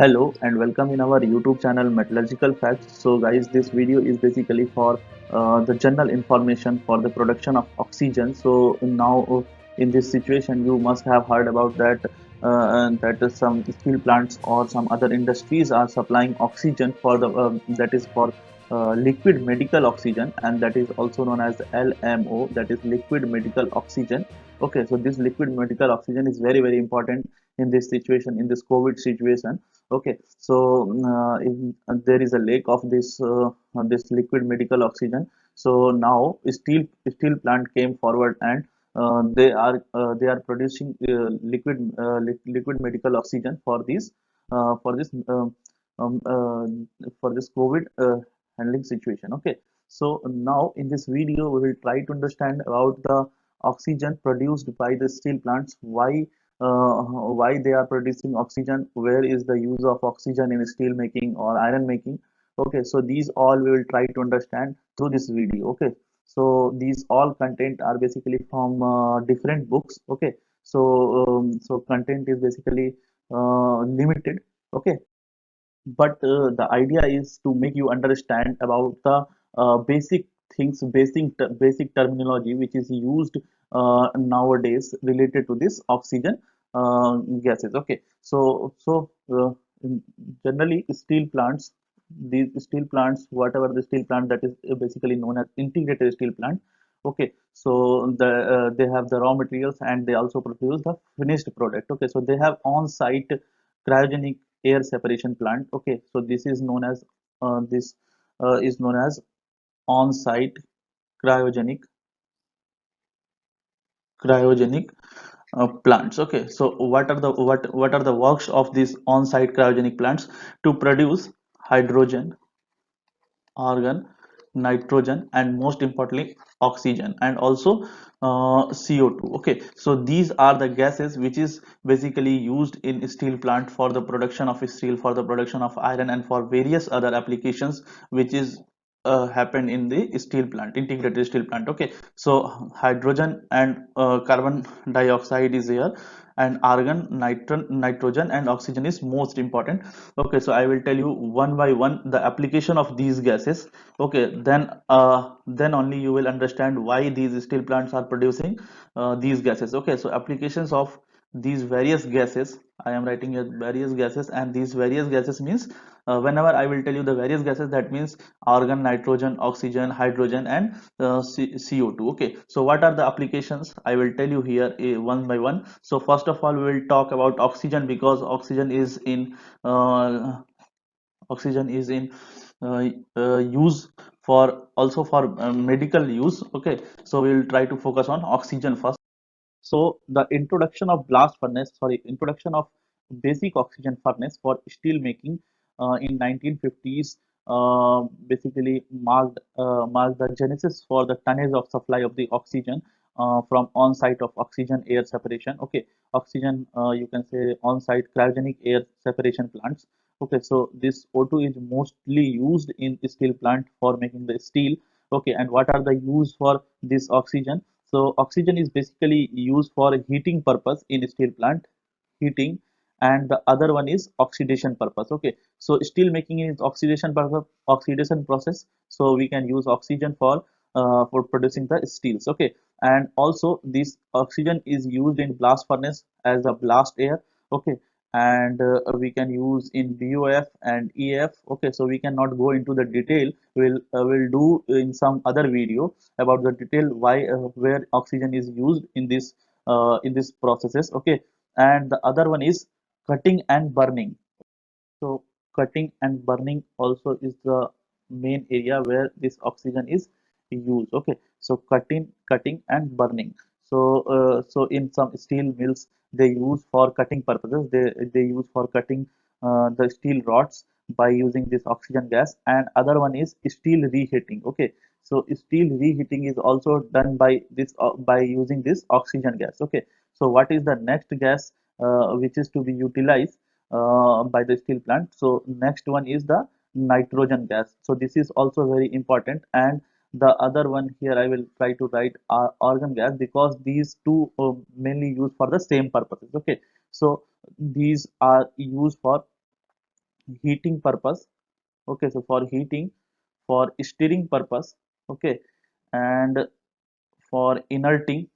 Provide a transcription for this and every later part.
Hello and welcome in our YouTube channel Metallurgical Facts. So guys, this video is basically for the general information for the production of oxygen. So now in this situation, you must have heard about that some steel plants or some other industries are supplying oxygen for the that is for liquid medical oxygen, and that is also known as LMO, that is liquid medical oxygen. Okay, so this liquid medical oxygen is very important in this situation, in this COVID situation. Okay, so there is a lack of this liquid medical oxygen. So now steel plant came forward, and they are producing liquid medical oxygen for this uh, for this um, um, uh, for this COVID handling situation. Okay, so now in this video we will try to understand about the oxygen produced by the steel plants. Why they are producing oxygen, where is the use of oxygen in steel making or iron making. Okay, so these all we will try to understand through this video. Okay, so these all content are basically from different books. Okay, so content is basically limited. Okay, but the idea is to make you understand about the basic things, basic terminology which is used nowadays related to this oxygen gases. Okay, generally steel plants, these steel plants, whatever the steel plant, that is basically known as integrated steel plant. Okay, so they have the raw materials and they also produce the finished product. Okay, so they have on-site cryogenic air separation plant. Okay, so this is known as this is known as on-site cryogenic cryogenic plants. Okay, so what are the works of these on-site cryogenic plants? To produce hydrogen, argon, nitrogen, and most importantly oxygen, and also CO2. Okay, so these are the gases which is basically used in steel plant for the production of steel, for the production of iron, and for various other applications which is happened in the steel plant, integrated steel plant. Okay, so hydrogen and carbon dioxide is here, and argon, nitrogen, and oxygen is most important. Okay, so I will tell you one by one the application of these gases. Okay, then only you will understand why these steel plants are producing these gases. Okay, so applications of these various gases, I am writing here various gases, and these various gases means whenever I will tell you the various gases, that means argon, nitrogen, oxygen, hydrogen, and CO2. Okay, so what are the applications? I will tell you here one by one. So first of all, we will talk about oxygen, because uh, oxygen is in use for also for medical use. Okay, so we will try to focus on oxygen first. So the introduction of basic oxygen furnace for steel making in 1950s basically marked the genesis for the tonnage of supply of the oxygen from on-site of oxygen air separation. Okay, oxygen, you can say on-site cryogenic air separation plants. Okay, so this O2 is mostly used in steel plant for making the steel. Okay, and what are the use for this oxygen? So oxygen is basically used for heating purpose in steel plant, heating, and the other one is oxidation purpose. Okay, so steel making is oxidation purpose, oxidation process. So we can use oxygen for producing the steels. Okay, and also this oxygen is used in blast furnace as a blast air. Okay, and we can use in BOF and EF. Okay, so we cannot go into the detail. We'll do in some other video about the detail why where oxygen is used in this processes. Okay, and the other one is cutting and burning. So cutting and burning also is the main area where this oxygen is used. Okay, so cutting and burning. So in some steel mills they use for cutting purposes. They use for cutting the steel rods by using this oxygen gas. And other one is steel reheating. Okay, so steel reheating is also done by using this oxygen gas. Okay, so what is the next gas which is to be utilized by the steel plant? So next one is the nitrogen gas. So this is also very important. And the other one here I will try to write argon gas, because these two mainly used for the same purposes. Okay, so these are used for heating purpose. Okay, so for heating, for stirring purpose. Okay, and for inerting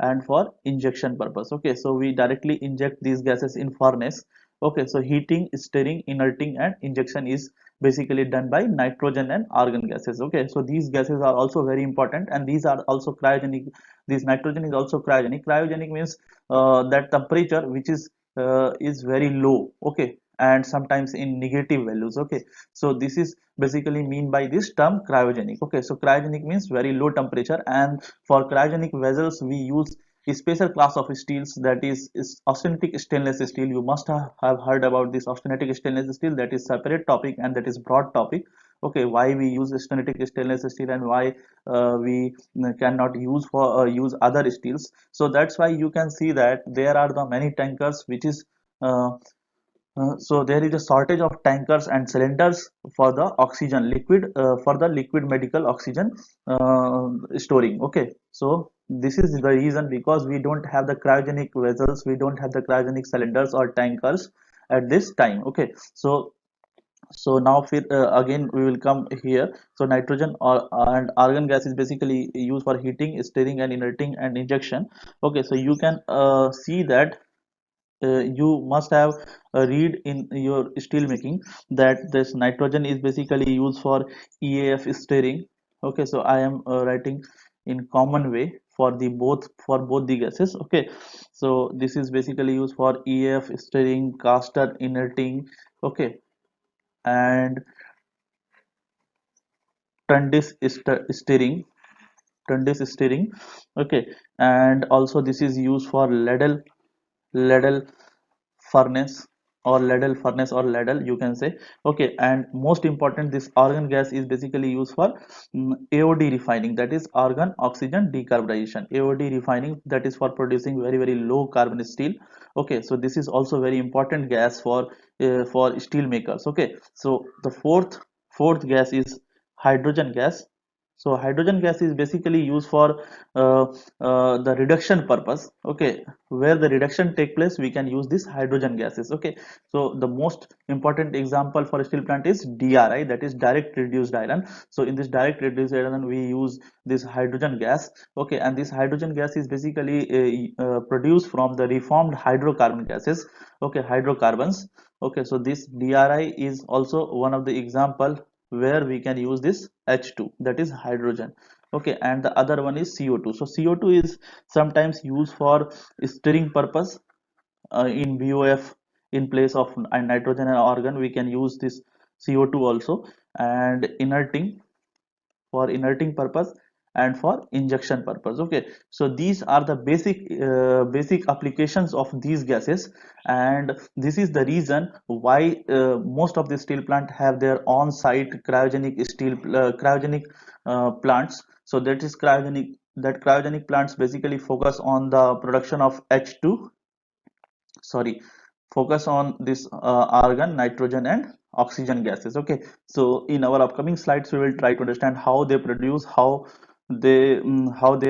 and for injection purpose. Okay, so we directly inject these gases in furnace. Okay, so heating, stirring, inerting and injection is basically done by nitrogen and argon gases. Okay, so these gases are also very important, and these are also cryogenic. This nitrogen is also cryogenic. Cryogenic means that temperature which is very low. Okay, and sometimes in negative values. Okay, so this is basically mean by this term cryogenic. Okay, so cryogenic means very low temperature, and for cryogenic vessels we use a special class of steels, that is austenitic stainless steel. You must have heard about this austenitic stainless steel. That is separate topic and that is broad topic. Okay, why we use austenitic stainless steel and why we cannot use other steels. So that's why you can see that there are the many tankers which is uh, so there is a shortage of tankers and cylinders for the oxygen liquid, for the liquid medical oxygen storing. Okay, so this is the reason, because we don't have the cryogenic vessels, we don't have the cryogenic cylinders or tankers at this time. Okay, so now again we will come here. So nitrogen and argon gas is basically used for heating, stirring and inerting and injection. Okay, so you can see that you must have read in your steel making that this nitrogen is basically used for EAF stirring. Okay, so I am writing in common way for the both the gases. Okay, so this is basically used for EAF stirring, caster inerting. Okay, and Tundis stirring, Tundis stirring. Okay, and also this is used for ladle furnace or ladle, you can say. Okay, and most important, this argon gas is basically used for AOD refining, that is argon oxygen decarbonization. AOD refining, that is for producing very low carbon steel. Okay, so this is also very important gas for steel makers. Okay, so the fourth gas is hydrogen gas. So hydrogen gas is basically used for uh, the reduction purpose. Okay, where the reduction take place, we can use this hydrogen gases. Okay, so the most important example for a steel plant is DRI, that is direct reduced iron. So in this direct reduced iron we use this hydrogen gas. Okay, and this hydrogen gas is basically produced from the reformed hydrocarbon gases. Okay, hydrocarbons. Okay, so this DRI is also one of the example where we can use this H2, that is hydrogen. Okay, and the other one is CO2. So CO2 is sometimes used for stirring purpose in BOF. In place of nitrogen and argon we can use this CO2 also, and inerting purpose and for injection purpose. Okay, so these are the basic applications of these gases, and this is the reason why most of the steel plant have their on site cryogenic plants. So that is cryogenic plants basically focus on the production of H2, sorry, focus on this argon, nitrogen and oxygen gases. Okay, so in our upcoming slides we will try to understand how they produce, how they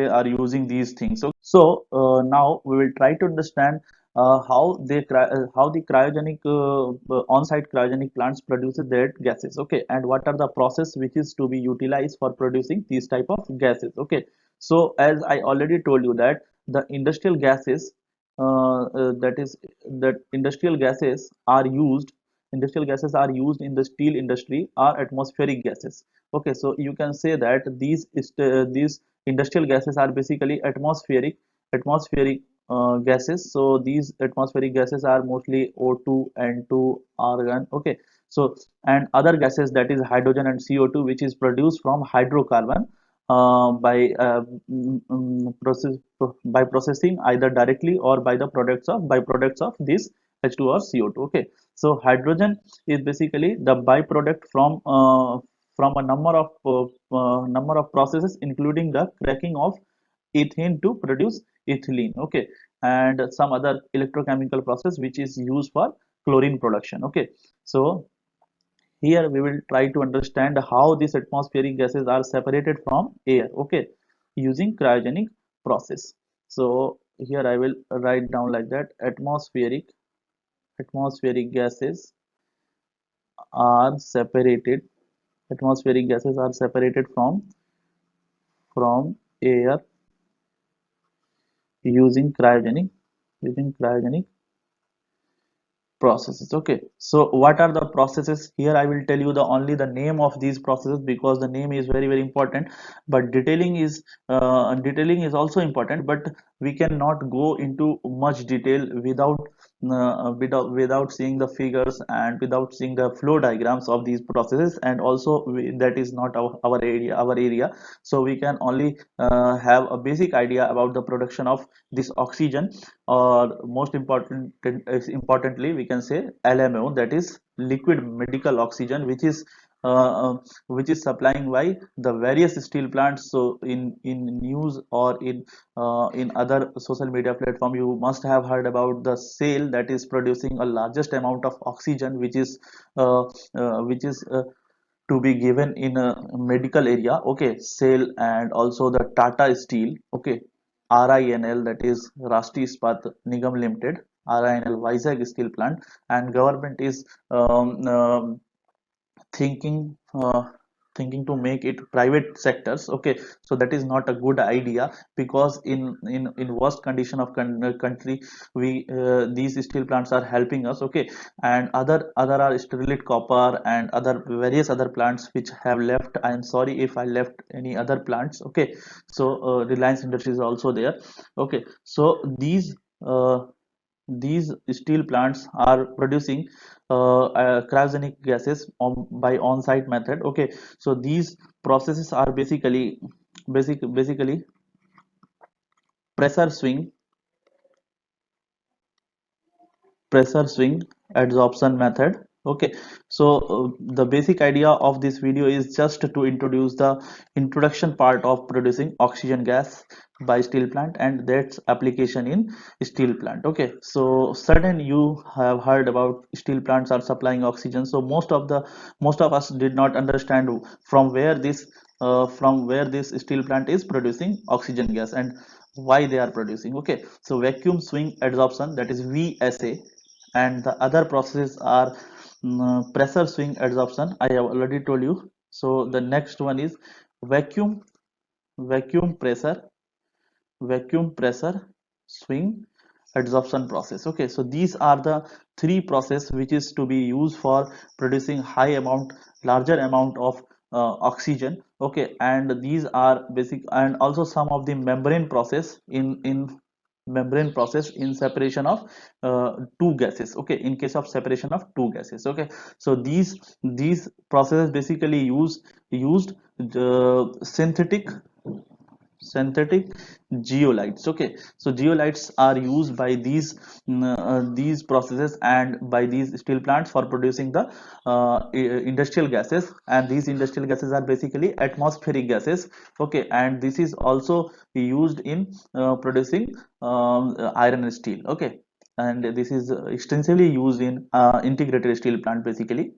are using these things. So now we will try to understand how the cryogenic on-site cryogenic plants produces their gases. Okay, and what are the process which is to be utilized for producing these type of gases. Okay, so as I already told you that the industrial gases that is that industrial gases are used in the steel industry are atmospheric gases. Okay, so you can say that these industrial gases are basically atmospheric gases. So these atmospheric gases are mostly O2, N2, argon. Okay, so and other gases, that is hydrogen and CO2, which is produced from hydrocarbon by by processing either directly or by the byproducts of this H2 or CO2. Okay, so hydrogen is basically the byproduct from a number of processes, including the cracking of ethane to produce ethylene. Okay, and some other electrochemical process which is used for chlorine production. Okay, so here we will try to understand how these atmospheric gases are separated from air. Okay, using cryogenic process. So here I will write down like that: atmospheric atmospheric gases are separated atmospheric gases are separated from air using cryogenic processes. Okay, so what are the processes? Here I will tell you the only the name of these processes, because the name is very important, but detailing is also important, but we cannot go into much detail without seeing the figures and without seeing the flow diagrams of these processes, and also that is not our area. So we can only have a basic idea about the production of this oxygen, or most importantly we can say LMO, that is liquid medical oxygen, uh, uh, which is supplying by the various steel plants. So in news or in other social media platform, you must have heard about the SAIL, that is producing a largest amount of oxygen, which is to be given in a medical area. Okay, SAIL, and also the Tata Steel. Okay, RINL, that is Rashtriya Ispat Nigam Limited, RINL Vizag Steel Plant, and government is thinking thinking to make it private sectors. Okay, so that is not a good idea, because in worst condition of country, we these steel plants are helping us. Okay, and other are Sterlite Copper and other various other plants which have left. I am sorry if I left any other plants. Okay, so Reliance Industries is also there. Okay, so these steel plants are producing cryogenic gases by on-site method. Okay, so these processes are basically pressure swing pressure swing adsorption method. Okay, so the basic idea of this video is just to introduce the introduction part of producing oxygen gas by steel plant and that's application in steel plant. Okay, so certain you have heard about steel plants are supplying oxygen. So most of us did not understand from where this steel plant is producing oxygen gas and why they are producing. Okay, so vacuum swing adsorption, that is VSA, and the other processes are pressure swing adsorption. I have already told you. So the next one is vacuum vacuum pressure vacuum pressure swing adsorption process. Okay, so these are the three process which is to be used for producing larger amount of oxygen. Okay, and these are basic, and also some of the membrane process in separation of two gases. Okay, in case of separation of two gases. Okay, so these processes basically used synthetic geolites. Okay, so geolites are used by these processes and by these steel plants for producing the industrial gases, and these industrial gases are basically atmospheric gases. Okay, and this is also used in producing iron and steel. Okay, and this is extensively used in integrated steel plant basically.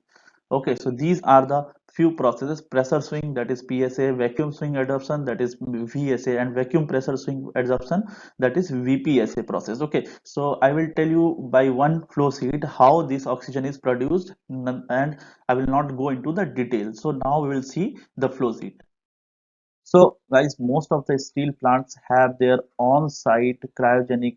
Okay, so these are the few processes: pressure swing, that is PSA, vacuum swing adsorption, that is VSA, and vacuum pressure swing adsorption, that is VPSA process. Okay, so I will tell you by one flow sheet how this oxygen is produced, and I will not go into the details. So now we will see the flow sheet. So guys, most of the steel plants have their on-site cryogenic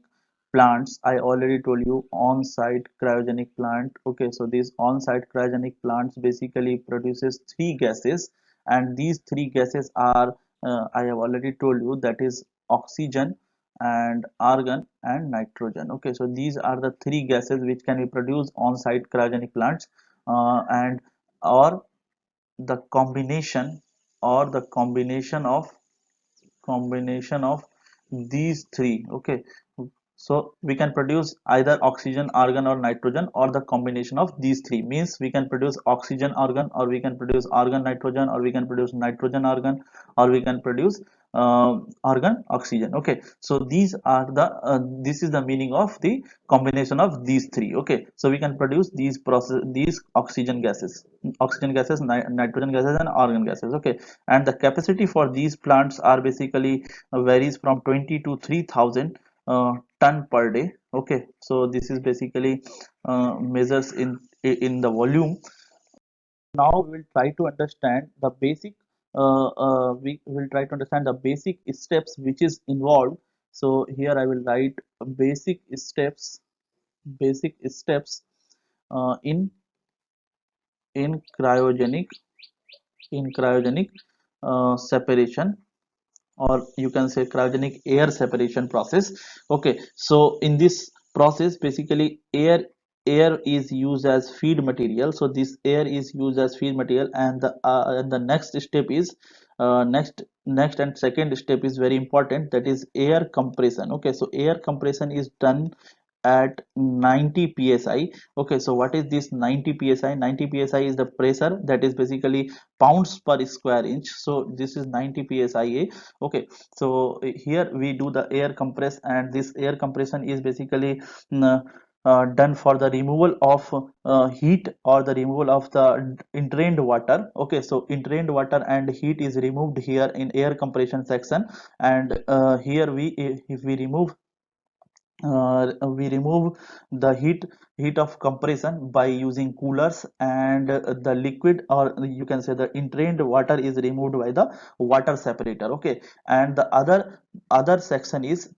plants. I already told you on-site cryogenic plant. Okay, so these on-site cryogenic plants basically produces three gases, and these three gases are I have already told you, that is oxygen and argon and nitrogen. Okay, so these are the three gases which can be produced on-site cryogenic plants, and or the combination or the combination of these three. Okay, so we can produce either oxygen, argon, or nitrogen, or the combination of these three. Means we can produce oxygen argon, or we can produce argon nitrogen, or we can produce nitrogen argon, or we can produce argon oxygen. Okay, so this is the meaning of the combination of these three. Okay, so we can produce these oxygen gases, nitrogen gases, and argon gases. Okay, and the capacity for these plants are basically varies from 20 to 3000, ton per day. Okay, so this is basically measures in the volume. Now we will try to understand the basic we will try to understand the basic steps which is involved. So here I will write basic steps in cryogenic cryogenic separation, or you can say cryogenic air separation process. Okay, so in this process basically air is used as feed material. So this air is used as feed material, and the next step is next and second step is very important, that is air compression. Okay, so air compression is done at 90 psi. Okay, so what is this 90 psi? 90 psi is the pressure, that is basically pounds per square inch. So this is 90 psi. Okay, so here we do the air compress, and this air compression is basically done for the removal of heat or the removal of the entrained water. Okay, so entrained water and heat is removed here in air compression section. And here if we remove the heat of compression by using coolers, and the liquid, or you can say the entrained water, is removed by the water separator. Okay, and the other section is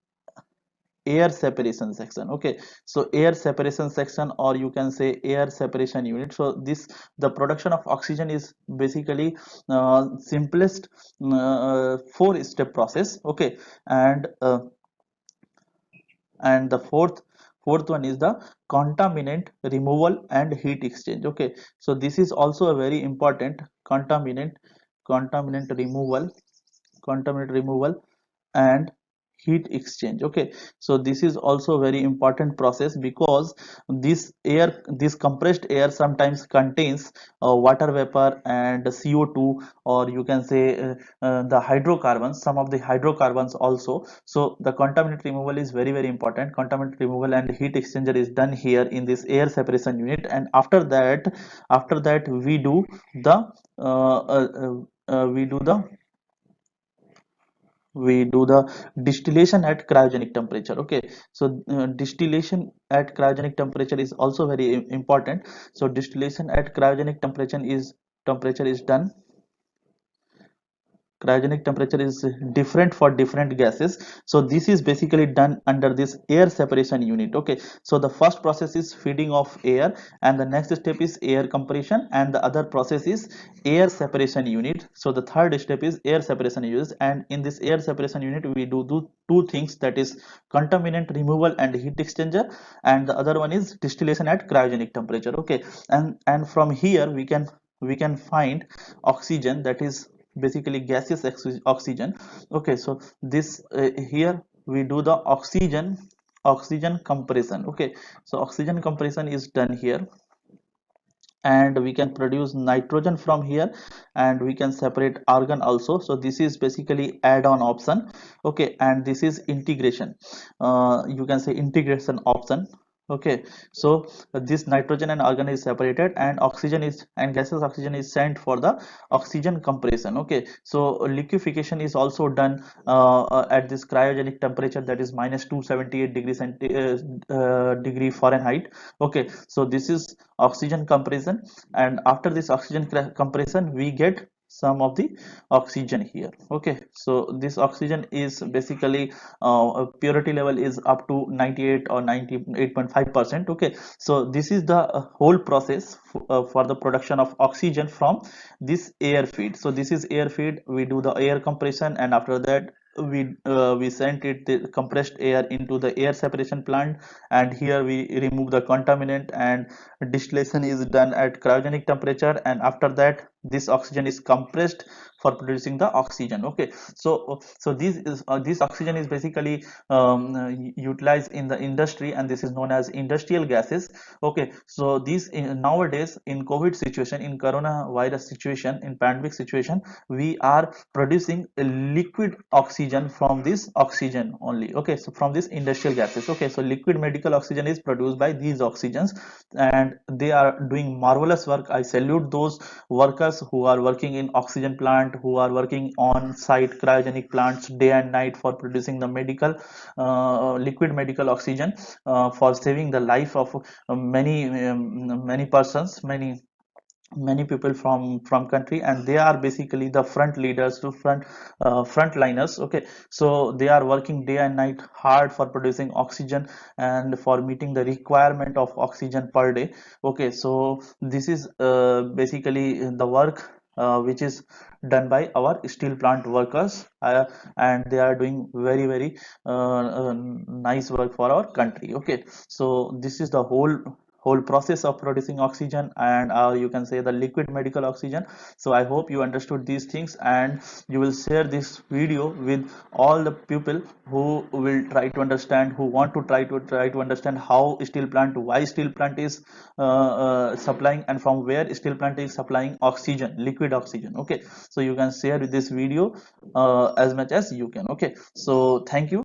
air separation section. Okay, so air separation section, or you can say air separation unit. So this, the production of oxygen is basically simplest four step process. Okay, and the fourth one is the contaminant removal and heat exchange. Okay, so this is also a very important contaminant removal, contaminant removal and heat exchange. Okay, so this is also very important process, because this compressed air sometimes contains water vapor and CO2, or you can say the hydrocarbons, some of the hydrocarbons also. So the contaminant removal is very important. Contaminant removal and heat exchanger is done here in this air separation unit. And after that we do the uh, uh, we do the distillation at cryogenic temperature. Okay, so distillation at cryogenic temperature is also very important. So distillation at cryogenic temperature is done. Cryogenic temperature is different for different gases. So this is basically done under this air separation unit. Okay, so the first process is feeding of air, and the next step is air compression, and the other process is air separation unit. So the third step is air separation unit, and in this air separation unit we do two things, that is contaminant removal and heat exchanger, and the other one is distillation at cryogenic temperature. Okay, and from here we can find oxygen, that is basically gaseous oxygen. Okay, so this here we do the oxygen compression. Okay, so oxygen compression is done here, and we can produce nitrogen from here, and we can separate argon also. So this is basically add-on option. Okay, and this is integration, you can say integration option. Okay, so this nitrogen and argon is separated, and oxygen is, and gaseous oxygen is sent for the oxygen compression. Okay, so liquefaction is also done at this cryogenic temperature, that is minus 278 degree Fahrenheit. Okay, so this is oxygen compression, and after this oxygen compression we get some of the oxygen here. Okay, so this oxygen is basically purity level is up to 98 or 98.5%. Okay, so this is the whole process for the production of oxygen from this air feed. So this is air feed, we do the air compression, and after that we sent it the compressed air into the air separation plant, and here we remove the contaminant, and distillation is done at cryogenic temperature, and after that this oxygen is compressed for producing the oxygen. Okay, so this oxygen is basically utilized in the industry, and this is known as industrial gases. Okay, so these nowadays in COVID situation, in coronavirus situation, in pandemic situation, we are producing a liquid oxygen from this oxygen only. Okay, so from this industrial gases. Okay, so liquid medical oxygen is produced by these oxygens, and they are doing marvelous work. I salute those workers who are working in oxygen plant, plant, who are working on site cryogenic plants day and night for producing the medical liquid medical oxygen, for saving the life of many persons, many people from country, and they are basically the front leaders to frontliners. Okay, so they are working day and night hard for producing oxygen and for meeting the requirement of oxygen per day. Okay, so this is basically the work which is done by our steel plant workers, and they are doing very nice work for our country. Okay, so this is the whole process of producing oxygen, and you can say the liquid medical oxygen. So I hope you understood these things, and you will share this video with all the people who will try to understand, who want to try to understand how steel plant, why steel plant is supplying, and from where steel plant is supplying oxygen, liquid oxygen. Okay, so you can share this video as much as you can. Okay, so thank you.